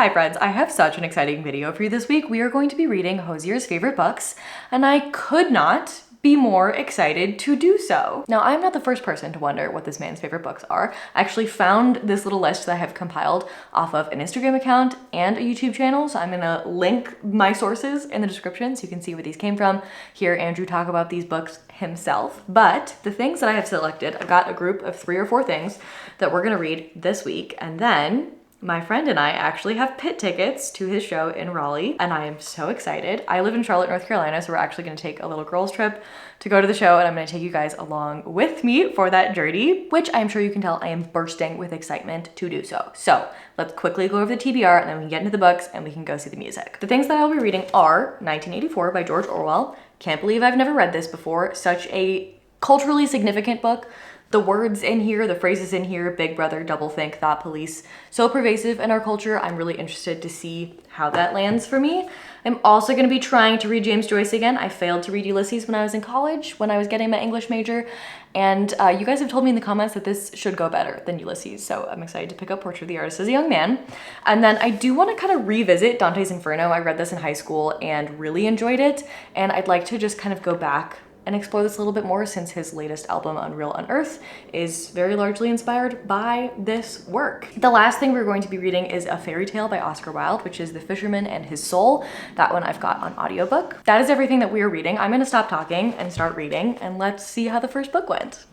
Hi friends, I have such an exciting video for you this week. We are going to be reading Hozier's favorite books, and I could not be more excited to do so. Now, I'm not the first person to wonder what this man's favorite books are. I actually found this little list that I have compiled off of an Instagram account and a YouTube channel, so I'm gonna link my sources in the description so you can see where these came from. Hear Andrew talk about these books himself. But the things that I have selected, I've got a group of 3 or 4 things that we're gonna read this week, and then my friend and I actually have pit tickets to his show in Raleigh, and I am so excited. I live in Charlotte, North Carolina, so we're actually gonna take a little girls trip to go to the show, and I'm gonna take you guys along with me for that journey, which I'm sure you can tell I am bursting with excitement to do so. So let's quickly go over the TBR, and then we can get into the books and we can go see the music. The things that I'll be reading are 1984 by George Orwell. Can't believe I've never read this before. Such a culturally significant book. The words in here, the phrases in here, Big Brother, doublethink, thought police, so pervasive in our culture. I'm really interested to see how that lands for me. I'm also gonna be trying to read James Joyce again. I failed to read Ulysses when I was in college, when I was getting my English major. And you guys have told me in the comments that this should go better than Ulysses. So I'm excited to pick up Portrait of the Artist as a Young Man. And then I do wanna kind of revisit Dante's Inferno. I read this in high school and really enjoyed it. And I'd like to just kind of go back and explore this a little bit more since his latest album, Unreal Unearth, is very largely inspired by this work. The last thing we're going to be reading is a fairy tale by Oscar Wilde, which is The Fisherman and His Soul. That one I've got on audiobook. That is everything that we are reading. I'm gonna stop talking and start reading, and let's see how the first book went.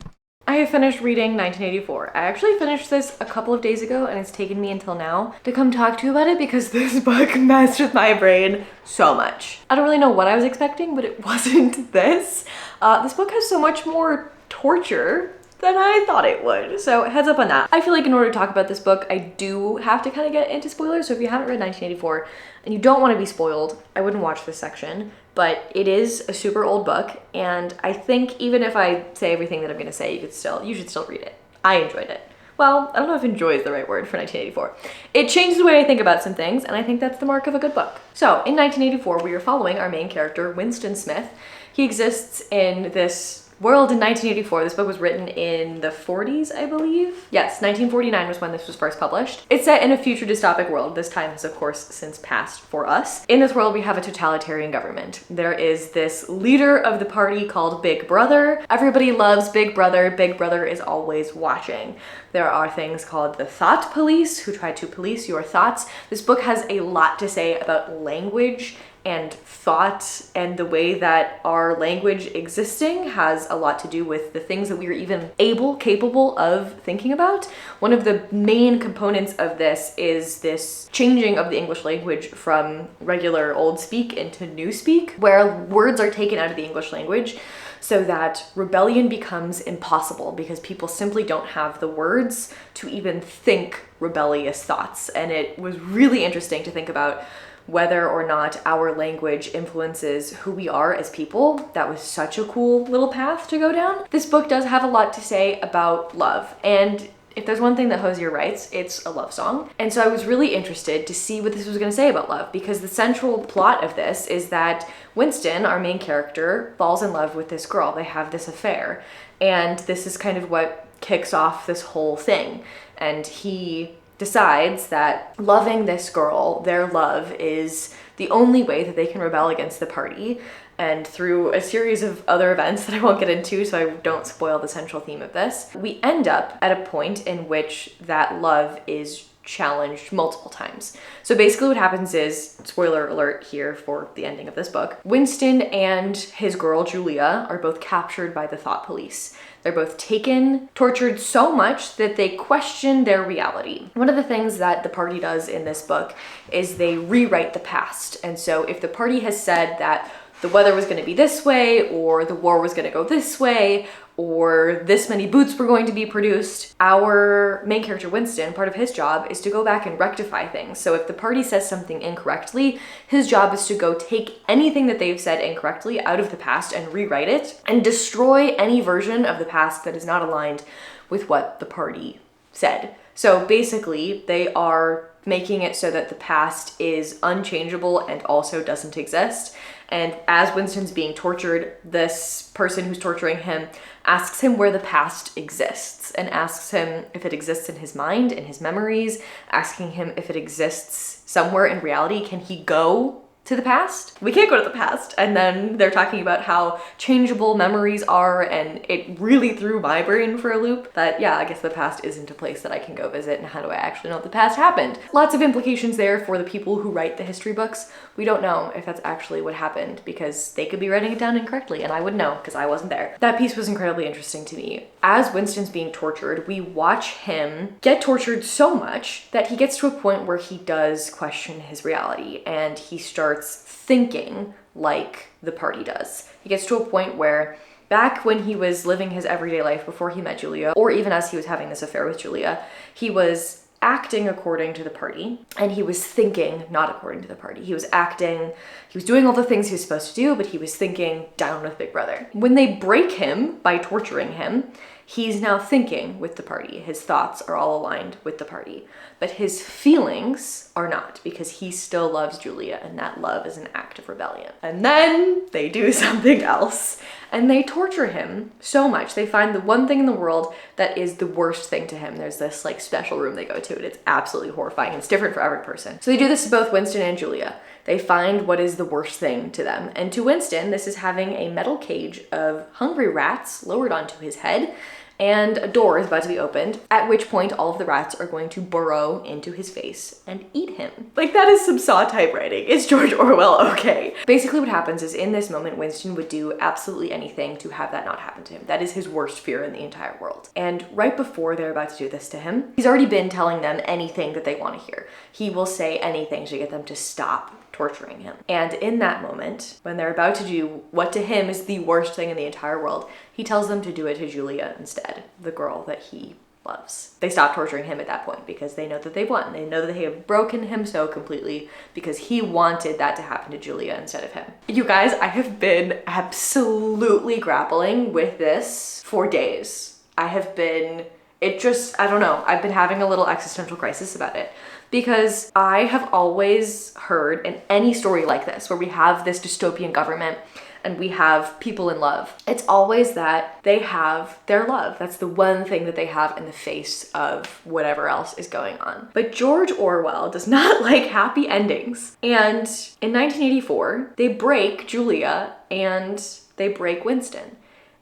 I have finished reading 1984. I actually finished this a couple of days ago, and it's taken me until now to come talk to you about it because this book messed with my brain so much. I don't really know what I was expecting, but it wasn't this. This book has so much more torture than I thought it would. So heads up on that. I feel like in order to talk about this book, I do have to kind of get into spoilers. So if you haven't read 1984 and you don't want to be spoiled, I wouldn't watch this section. But it is a super old book, and I think even if I say everything that I'm gonna say, you should still read it. I enjoyed it. Well, I don't know if enjoy is the right word for 1984. It changed the way I think about some things, and I think that's the mark of a good book. So in 1984, we are following our main character, Winston Smith. He exists in this world in 1984. This book was written in the 40s, I believe. Yes, 1949 was when this was first published. It's set in a future dystopic world. This time has, of course, since passed for us. In this world, we have a totalitarian government. There is this leader of the party called Big Brother. Everybody loves Big Brother. Big Brother is always watching. There are things called the thought police who try to police your thoughts. This book has a lot to say about language and thought, and the way that our language existing has a lot to do with the things that we are even capable of thinking about. One of the main components of this is this changing of the English language from regular old speak into new speak, where words are taken out of the English language so that rebellion becomes impossible because people simply don't have the words to even think rebellious thoughts. And it was really interesting to think about whether or not our language influences who we are as people. That was such a cool little path to go down. This book does have a lot to say about love, and if there's one thing that Hozier writes, it's a love song. And so I was really interested to see what this was gonna say about love, because the central plot of this is that Winston, our main character, falls in love with this girl. They have this affair, and this is kind of what kicks off this whole thing. And he decides that loving this girl, their love, is the only way that they can rebel against the party. And through a series of other events that I won't get into so I don't spoil the central theme of this, we end up at a point in which that love is challenged multiple times. So basically what happens is, spoiler alert here for the ending of this book, Winston and his girl Julia are both captured by the thought police. They're both taken, tortured so much that they question their reality. One of the things that the party does in this book is they rewrite the past. And so if the party has said that the weather was gonna be this way, or the war was gonna go this way, or this many boots were going to be produced, our main character Winston, part of his job is to go back and rectify things. So if the party says something incorrectly, his job is to go take anything that they've said incorrectly out of the past and rewrite it and destroy any version of the past that is not aligned with what the party said. So basically they are making it so that the past is unchangeable and also doesn't exist. And as Winston's being tortured, this person who's torturing him asks him where the past exists and asks him if it exists in his mind, in his memories, asking him if it exists somewhere in reality. Can he go to the past? We can't go to the past. And then they're talking about how changeable memories are, and it really threw my brain for a loop that, yeah, I guess the past isn't a place that I can go visit, and how do I actually know if the past happened? Lots of implications there for the people who write the history books. We don't know if that's actually what happened, because they could be writing it down incorrectly, and I would know because I wasn't there. That piece was incredibly interesting to me. As Winston's being tortured, we watch him get tortured so much that he gets to a point where he does question his reality, and he starts thinking like the party does. He gets to a point where back when he was living his everyday life before he met Julia, or even as he was having this affair with Julia, he was acting according to the party, and he was thinking not according to the party. He was acting, he was doing all the things he was supposed to do, but he was thinking down with Big Brother. When they break him by torturing him, he's now thinking with the party. His thoughts are all aligned with the party, but his feelings are not, because he still loves Julia, and that love is an act of rebellion. And then they do something else, and they torture him so much. They find the one thing in the world that is the worst thing to him. There's this like special room they go to, and it's absolutely horrifying. It's different for every person. So they do this to both Winston and Julia. They find what is the worst thing to them. And to Winston, this is having a metal cage of hungry rats lowered onto his head, and a door is about to be opened, at which point all of the rats are going to burrow into his face and eat him. Like, that is some Saw type writing. Is George Orwell okay? Basically what happens is, in this moment, Winston would do absolutely anything to have that not happen to him. That is his worst fear in the entire world. And right before they're about to do this to him, he's already been telling them anything that they want to hear. He will say anything to get them to stop torturing him. And in that moment, when they're about to do what to him is the worst thing in the entire world, he tells them to do it to Julia instead, the girl that he loves. They stop torturing him at that point because they know that they've won. They know that they have broken him so completely because he wanted that to happen to Julia instead of him. You guys, I have been absolutely grappling with this for days. I don't know, I've been having a little existential crisis about it. Because I have always heard in any story like this, where we have this dystopian government and we have people in love, it's always that they have their love. That's the one thing that they have in the face of whatever else is going on. But George Orwell does not like happy endings. And in 1984, they break Julia and they break Winston.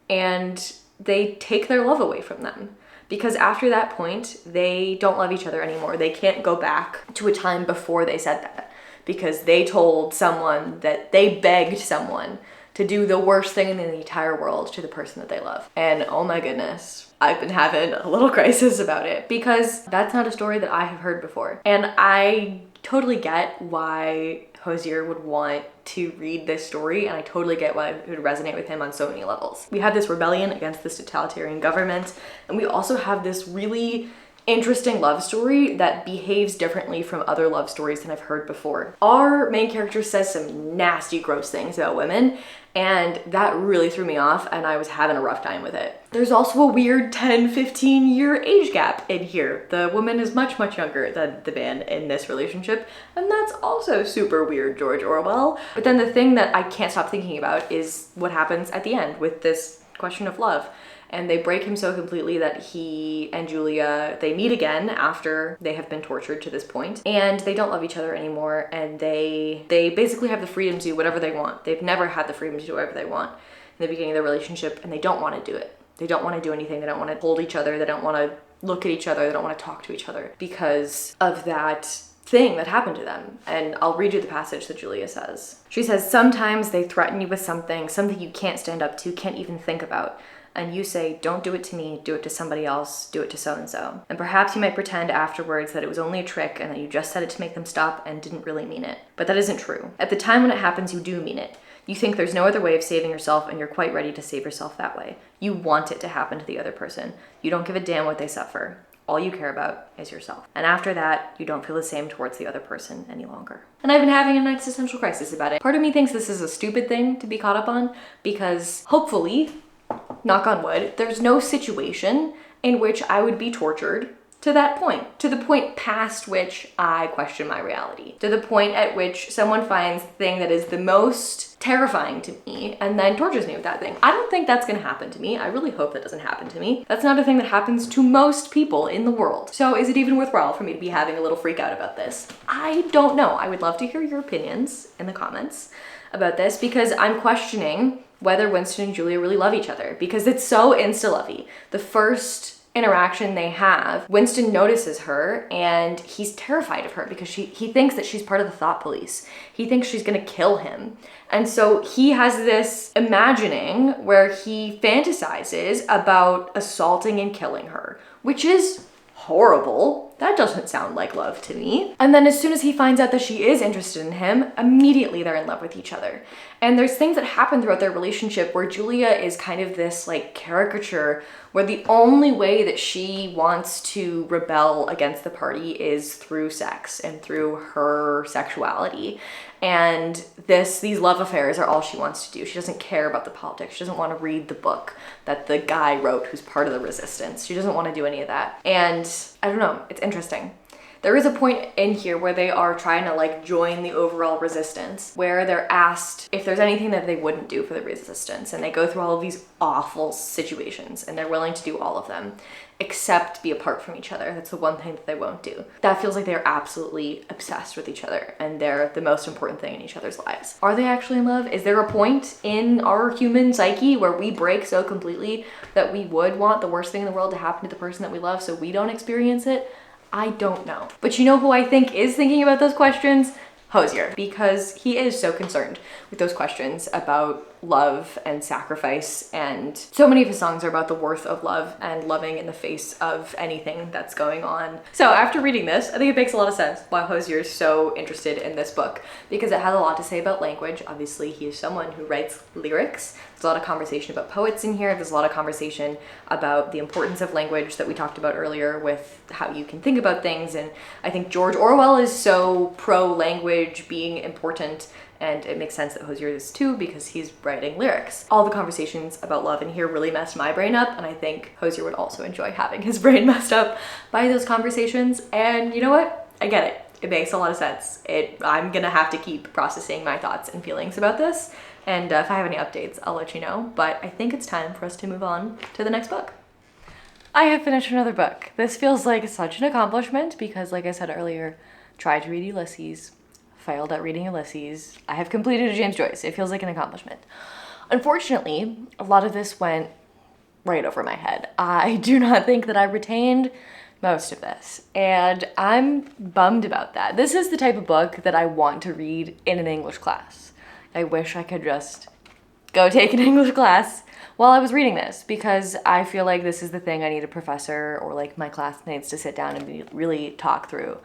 And they take their love away from them. Because after that point, they don't love each other anymore. They can't go back to a time before they said that, because they told someone that they begged someone to do the worst thing in the entire world to the person that they love. And oh my goodness, I've been having a little crisis about it, because that's not a story that I have heard before. And I totally get why Hozier would want to read this story, and I totally get why it would resonate with him on so many levels. We have this rebellion against this totalitarian government, and we also have this really interesting love story that behaves differently from other love stories than I've heard before. Our main character says some nasty, gross things about women, and that really threw me off, and I was having a rough time with it. There's also a weird 10-15 year age gap in here. The woman is much, much younger than the man in this relationship, and that's also super weird, George Orwell. But then the thing that I can't stop thinking about is what happens at the end with this question of love. And they break him so completely that he and Julia, they meet again after they have been tortured to this point, and they don't love each other anymore, and they basically have the freedom to do whatever they want. They've never had the freedom to do whatever they want in the beginning of their relationship, and they don't want to do it. They don't want to do anything. They don't want to hold each other. They don't want to look at each other. They don't want to talk to each other because of that thing that happened to them. And I'll read you the passage that Julia says. She says, "Sometimes they threaten you with something you can't stand up to, can't even think about. And you say, don't do it to me, do it to somebody else, do it to so-and-so. And perhaps you might pretend afterwards that it was only a trick and that you just said it to make them stop and didn't really mean it. But that isn't true. At the time when it happens, you do mean it. You think there's no other way of saving yourself, and you're quite ready to save yourself that way. You want it to happen to the other person. You don't give a damn what they suffer. All you care about is yourself. And after that, you don't feel the same towards the other person any longer." And I've been having an existential crisis about it. Part of me thinks this is a stupid thing to be caught up on, because hopefully, knock on wood, there's no situation in which I would be tortured to to that point, to the point past which I question my reality, to the point at which someone finds the thing that is the most terrifying to me and then tortures me with that thing. I don't think that's gonna happen to me. I really hope that doesn't happen to me. That's not a thing that happens to most people in the world. So is it even worthwhile for me to be having a little freak out about this? I don't know. I would love to hear your opinions in the comments about this, because I'm questioning whether Winston and Julia really love each other, because it's so insta-lovey. The first interaction they have, Winston notices her and he's terrified of her because he thinks that she's part of the thought police. He thinks she's gonna kill him. And so he has this imagining where he fantasizes about assaulting and killing her, which is horrible. That doesn't sound like love to me. And then as soon as he finds out that she is interested in him, immediately they're in love with each other. And there's things that happen throughout their relationship where Julia is kind of this like caricature where the only way that she wants to rebel against the party is through sex and through her sexuality. And these love affairs are all she wants to do. She doesn't care about the politics. She doesn't want to read the book that the guy wrote who's part of the resistance. She doesn't want to do any of that. And I don't know, it's interesting. There is a point in here where they are trying to like join the overall resistance, where they're asked if there's anything that they wouldn't do for the resistance. And they go through all of these awful situations and they're willing to do all of them, except be apart from each other. That's the one thing that they won't do. That feels like they're absolutely obsessed with each other and they're the most important thing in each other's lives. Are they actually in love? Is there a point in our human psyche where we break so completely that we would want the worst thing in the world to happen to the person that we love so we don't experience it? I don't know. But you know who I think is thinking about those questions? Hozier, because he is so concerned with those questions about love and sacrifice, and so many of his songs are about the worth of love and loving in the face of anything that's going on. So after reading this, I think it makes a lot of sense why Hozier is so interested in this book, because it has a lot to say about language. Obviously, he is someone who writes lyrics. There's a lot of conversation about poets in here. There's a lot of conversation about the importance of language that we talked about earlier with how you can think about things. And I think George Orwell is so pro-language being important, and it makes sense that Hozier is too, because he's writing lyrics. All the conversations about love in here really messed my brain up, and I think Hozier would also enjoy having his brain messed up by those conversations. And you know what? I get it. It makes a lot of sense. I'm gonna have to keep processing my thoughts and feelings about this. And if I have any updates, I'll let you know. But I think it's time for us to move on to the next book. I have finished another book. This feels like such an accomplishment because, like I said earlier, tried to read Ulysses, failed at reading Ulysses. I have completed a James Joyce. It feels like an accomplishment. Unfortunately, a lot of this went right over my head. I do not think that I retained most of this, and I'm bummed about that. This is the type of book that I want to read in an English class. I wish I could just go take an English class while I was reading this, because I feel like this is the thing I need a professor or like my classmates to sit down and really talk through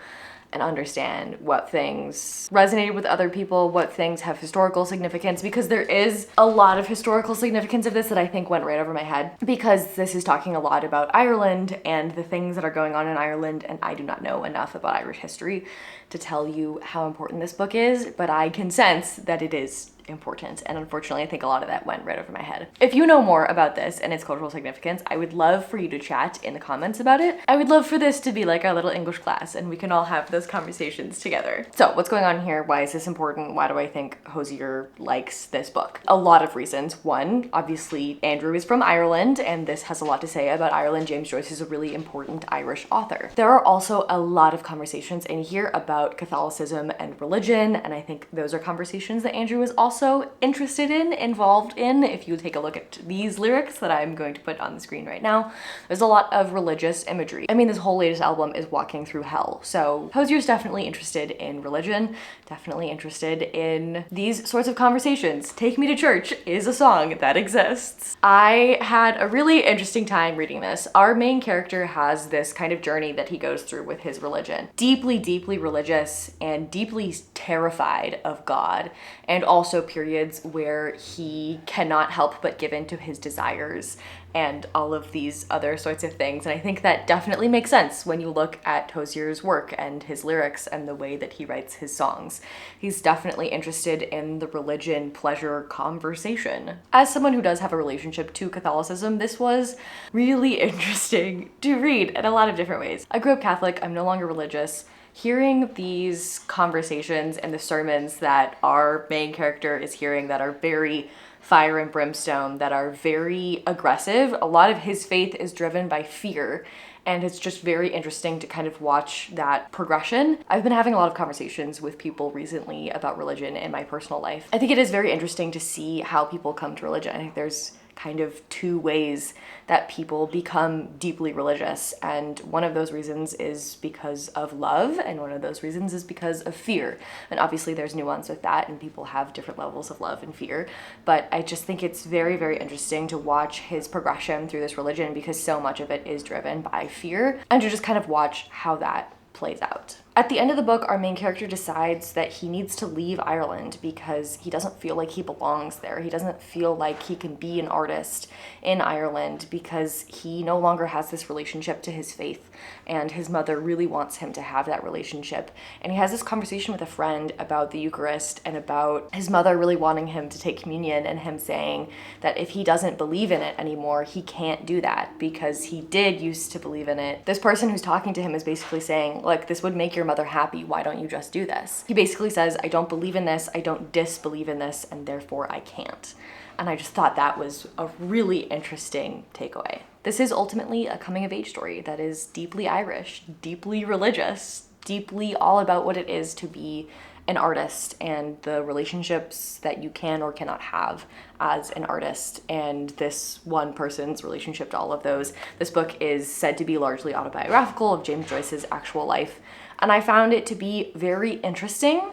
and understand what things resonated with other people, what things have historical significance, because there is a lot of historical significance of this that I think went right over my head, because this is talking a lot about Ireland and the things that are going on in Ireland, and I do not know enough about Irish history to tell you how important this book is, but I can sense that it is important, and unfortunately I think a lot of that went right over my head. If you know more about this and its cultural significance, I would love for you to chat in the comments about it. I would love for this to be like our little English class and we can all have those conversations together. So what's going on here? Why is this important? Why do I think Hozier likes this book? A lot of reasons. One, obviously Andrew is from Ireland and this has a lot to say about Ireland. James Joyce is a really important Irish author. There are also a lot of conversations in here about Catholicism and religion, and I think those are conversations that Andrew is also interested in, involved in. If you take a look at these lyrics that I'm going to put on the screen right now, there's a lot of religious imagery. I mean, this whole latest album is Walking Through Hell. So Hozier's definitely interested in religion, definitely interested in these sorts of conversations. Take Me to Church is a song that exists. I had a really interesting time reading this. Our main character has this kind of journey that he goes through with his religion. Deeply, deeply religious and deeply terrified of God, and also also periods where he cannot help but give in to his desires and all of these other sorts of things. And I think that definitely makes sense when you look at Hozier's work and his lyrics and the way that he writes his songs. He's definitely interested in the religion pleasure conversation. As someone who does have a relationship to Catholicism, this was really interesting to read in a lot of different ways. I grew up Catholic, I'm no longer religious. Hearing these conversations and the sermons that our main character is hearing that are very fire and brimstone, that are very aggressive. A lot of his faith is driven by fear, and it's just very interesting to kind of watch that progression. I've been having a lot of conversations with people recently about religion in my personal life. I think it is very interesting to see how people come to religion. I think there's kind of two ways that people become deeply religious, and one of those reasons is because of love, and one of those reasons is because of fear. And obviously there's nuance with that, and people have different levels of love and fear, but I just think it's very, very interesting to watch his progression through this religion, because so much of it is driven by fear, and to just kind of watch how that plays out. At the end of the book, our main character decides that he needs to leave Ireland because he doesn't feel like he belongs there. He doesn't feel like he can be an artist in Ireland because he no longer has this relationship to his faith, and his mother really wants him to have that relationship. And he has this conversation with a friend about the Eucharist and about his mother really wanting him to take communion, and him saying that if he doesn't believe in it anymore, he can't do that because he did used to believe in it. This person who's talking to him is basically saying, look, this would make your mother happy. Why don't you just do this? He basically says, I don't believe in this, I don't disbelieve in this, and therefore I can't. And I just thought that was a really interesting takeaway. This is ultimately a coming of age story that is deeply Irish, deeply religious, deeply all about what it is to be an artist and the relationships that you can or cannot have as an artist, and this one person's relationship to all of those. This book is said to be largely autobiographical of James Joyce's actual life, and I found it to be very interesting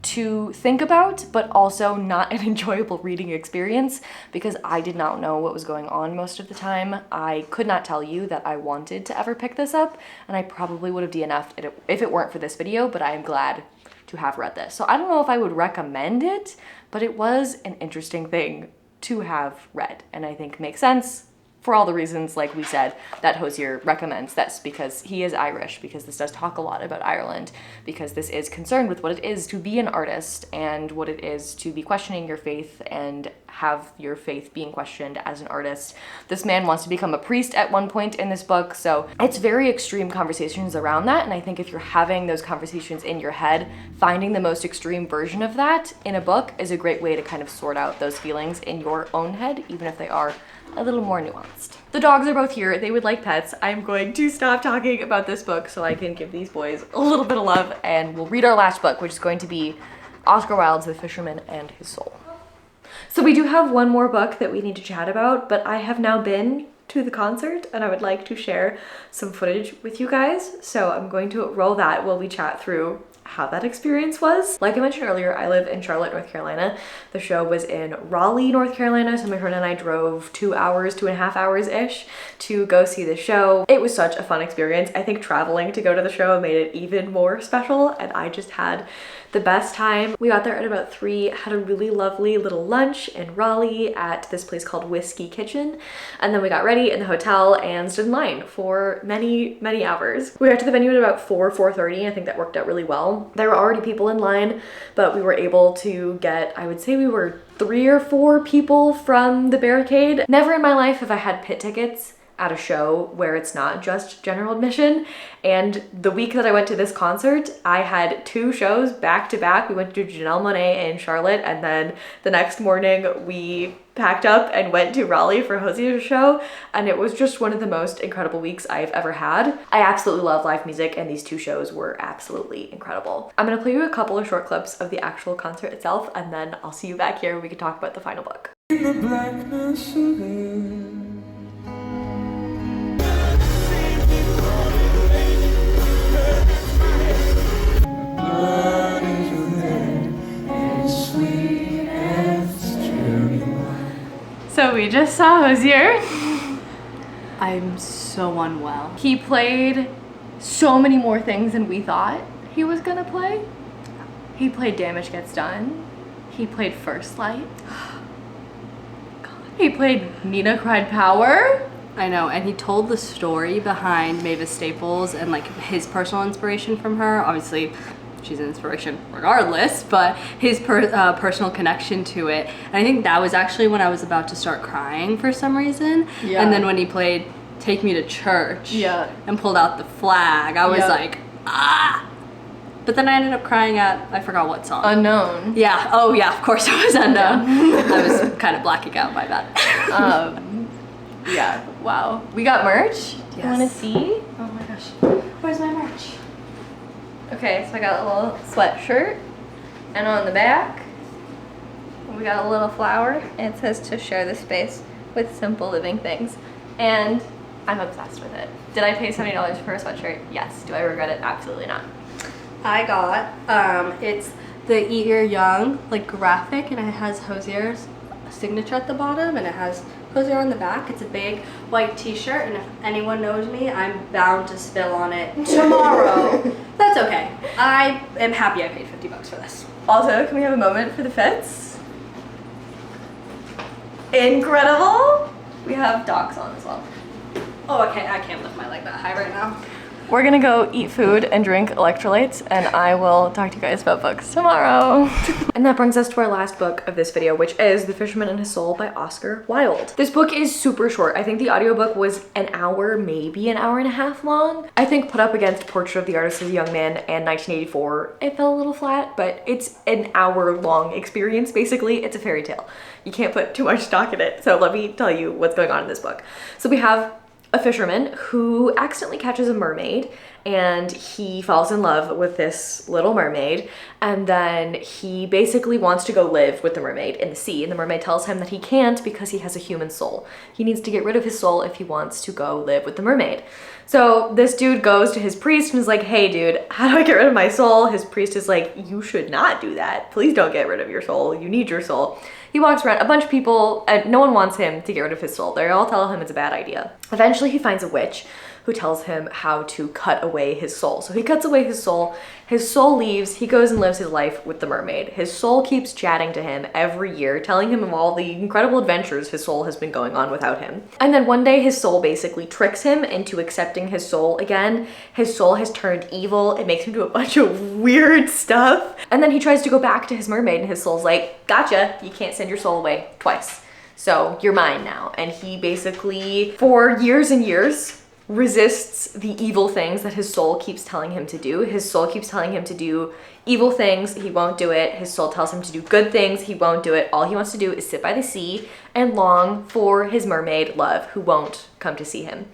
to think about, but also not an enjoyable reading experience because I did not know what was going on most of the time. I could not tell you that I wanted to ever pick this up, and I probably would have DNF'd it if it weren't for this video, but I am glad to have read this. So I don't know if I would recommend it, but it was an interesting thing to have read, and I think makes sense for all the reasons, like we said, that Hozier recommends this, because he is Irish, because this does talk a lot about Ireland, because this is concerned with what it is to be an artist and what it is to be questioning your faith and have your faith being questioned as an artist. This man wants to become a priest at one point in this book, so it's very extreme conversations around that, and I think if you're having those conversations in your head, finding the most extreme version of that in a book is a great way to kind of sort out those feelings in your own head, even if they are a little more nuanced. The dogs are both here. They would like pets. I'm going to stop talking about this book so I can give these boys a little bit of love, and we'll read our last book, which is going to be Oscar Wilde's The Fisherman and His Soul. So we do have one more book that we need to chat about, but I have now been to the concert and I would like to share some footage with you guys. So I'm going to roll that while we chat through how that experience was. Like I mentioned earlier, I live in Charlotte, North Carolina. The show was in Raleigh, North Carolina, so my friend and I drove 2 hours, 2.5 hours-ish to go see the show. It was such a fun experience. I think traveling to go to the show made it even more special, and I just had the best time. We got there at about 3, had a really lovely little lunch in Raleigh at this place called Whiskey Kitchen, and then we got ready in the hotel and stood in line for many, many hours. We got to the venue at about 4:30. I think that worked out really well. There were already people in line, but we were able to get, I would say we were 3 or 4 people from the barricade. Never in my life have I had pit tickets at a show where it's not just general admission. And the week that I went to this concert, I had 2 shows back to back. We went to Janelle Monáe in Charlotte, and then the next morning we packed up and went to Raleigh for Hozier's show, and it was just one of the most incredible weeks I've ever had. I absolutely love live music, and these 2 shows were absolutely incredible. I'm gonna play you a couple of short clips of the actual concert itself, and then I'll see you back here and we can talk about the final book. In the blackness of it. So we just saw Hozier. I'm so unwell. He played so many more things than we thought he was gonna play. He played Damage Gets Done. He played First Light. He played Nina Cried Power. I know, and he told the story behind Mavis Staples and like his personal inspiration from her. Obviously, she's an inspiration regardless, but his personal connection to it. And I think that was actually when I was about to start crying for some reason. Yeah. And then when he played Take Me to Church and pulled out the flag, I was like, ah! But then I ended up crying at, I forgot what song. Unknown. Yeah, oh yeah, of course it was Unknown. I was kind of blacking out, my bad. Yeah, wow. We got merch. Yes. You wanna see? Oh my gosh. Where's my merch? Okay, so I got a little sweatshirt, and on the back, we got a little flower, and it says to share the space with simple living things. And I'm obsessed with it. Did I pay $70 for a sweatshirt? Yes. Do I regret it? Absolutely not. I got, it's the Eat Your Young, like graphic, and it has Hozier's signature at the bottom, and it has Hozier on the back. It's a big white t-shirt, and if anyone knows me, I'm bound to spill on it tomorrow. That's okay. I am happy I paid $50 for this. Also, can we have a moment for the fits? Incredible! We have docs on as well. Oh, okay, I can't lift my leg that high right now. We're gonna go eat food and drink electrolytes, and I will talk to you guys about books tomorrow. And that brings us to our last book of this video, which is The Fisherman and His Soul by Oscar Wilde. This book is super short. I think the audiobook was an hour, maybe an hour and a half long. I think put up against Portrait of the Artist as a Young Man and 1984, it fell a little flat, but it's an hour-long experience, basically. It's a fairy tale. You can't put too much stock in it, so let me tell you what's going on in this book. So we have a fisherman who accidentally catches a mermaid, and he falls in love with this little mermaid, and then he basically wants to go live with the mermaid in the sea, and the mermaid tells him that he can't because he has a human soul. He needs to get rid of his soul if he wants to go live with the mermaid. So this dude goes to his priest and is like, hey dude, how do I get rid of my soul? His priest is like, you should not do that. Please don't get rid of your soul. You need your soul. He walks around, a bunch of people, and no one wants him to get rid of his soul. They all tell him it's a bad idea. Eventually he finds a witch who tells him how to cut away his soul. So he cuts away his soul leaves, he goes and lives his life with the mermaid. His soul keeps chatting to him every year, telling him of all the incredible adventures his soul has been going on without him. And then one day his soul basically tricks him into accepting his soul again. His soul has turned evil, it makes him do a bunch of weird stuff. And then he tries to go back to his mermaid and his soul's like, gotcha, you can't send your soul away twice. So you're mine now. And he basically, for years and years, resists the evil things that his soul keeps telling him to do. His soul keeps telling him to do evil things, he won't do it. His soul tells him to do good things, he won't do it. All he wants to do is sit by the sea and long for his mermaid love, who won't come to see him.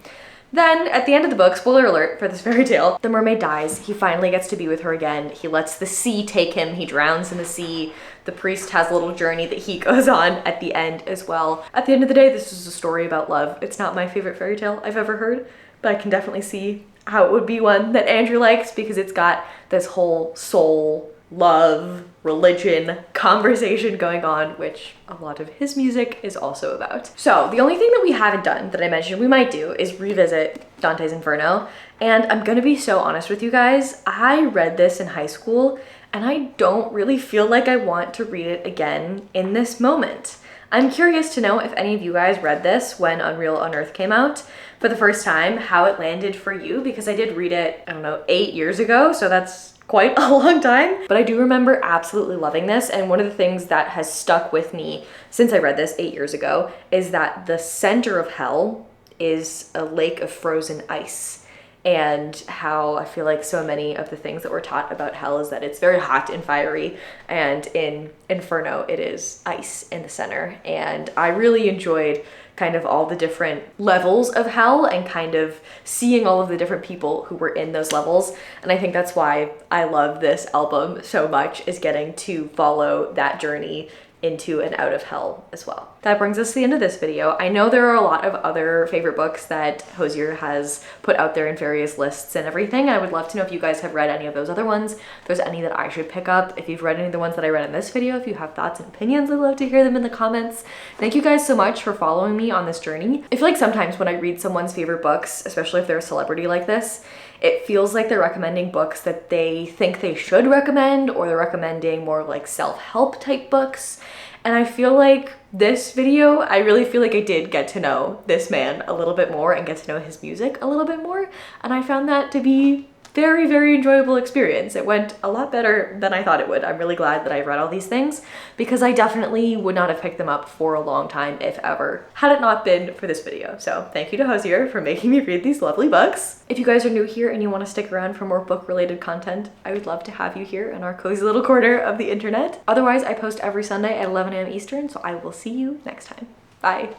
Then, at the end of the book, spoiler alert for this fairy tale, the mermaid dies. He finally gets to be with her again. He lets the sea take him. He drowns in the sea. The priest has a little journey that he goes on at the end as well. At the end of the day, this is a story about love. It's not my favorite fairy tale I've ever heard, but I can definitely see how it would be one that Andrew likes, because it's got this whole soul, love, religion conversation going on, which a lot of his music is also about. So the only thing that we haven't done that I mentioned we might do is revisit Dante's Inferno. And I'm gonna be so honest with you guys, I read this in high school and I don't really feel like I want to read it again in this moment. I'm curious to know if any of you guys read this when Unreal Unearthed came out for the first time, how it landed for you, because I did read it, I don't know, 8 years ago, so that's quite a long time. But I do remember absolutely loving this, and one of the things that has stuck with me since I read this 8 years ago is that the center of hell is a lake of frozen ice. And how I feel like so many of the things that we're taught about hell is that it's very hot and fiery, and in Inferno it is ice in the center. And I really enjoyed kind of all the different levels of hell and kind of seeing all of the different people who were in those levels. And I think that's why I love this album so much, is getting to follow that journey into and out of hell as well. That brings us to the end of this video. I know there are a lot of other favorite books that Hozier has put out there in various lists and everything. I would love to know if you guys have read any of those other ones, if there's any that I should pick up. If you've read any of the ones that I read in this video, if you have thoughts and opinions, I'd love to hear them in the comments. Thank you guys so much for following me on this journey. I feel like sometimes when I read someone's favorite books, especially if they're a celebrity like this, It feels like they're recommending books that they think they should recommend, or they're recommending more like self-help type books. And I feel like this video, I really feel like I did get to know this man a little bit more and get to know his music a little bit more. And I found that to be very, very enjoyable experience. It went a lot better than I thought it would. I'm really glad that I read all these things because I definitely would not have picked them up for a long time, if ever, had it not been for this video. So thank you to Hozier for making me read these lovely books. If you guys are new here and you want to stick around for more book related content, I would love to have you here in our cozy little corner of the internet. Otherwise, I post every Sunday at 11 a.m. Eastern, so I will see you next time. Bye.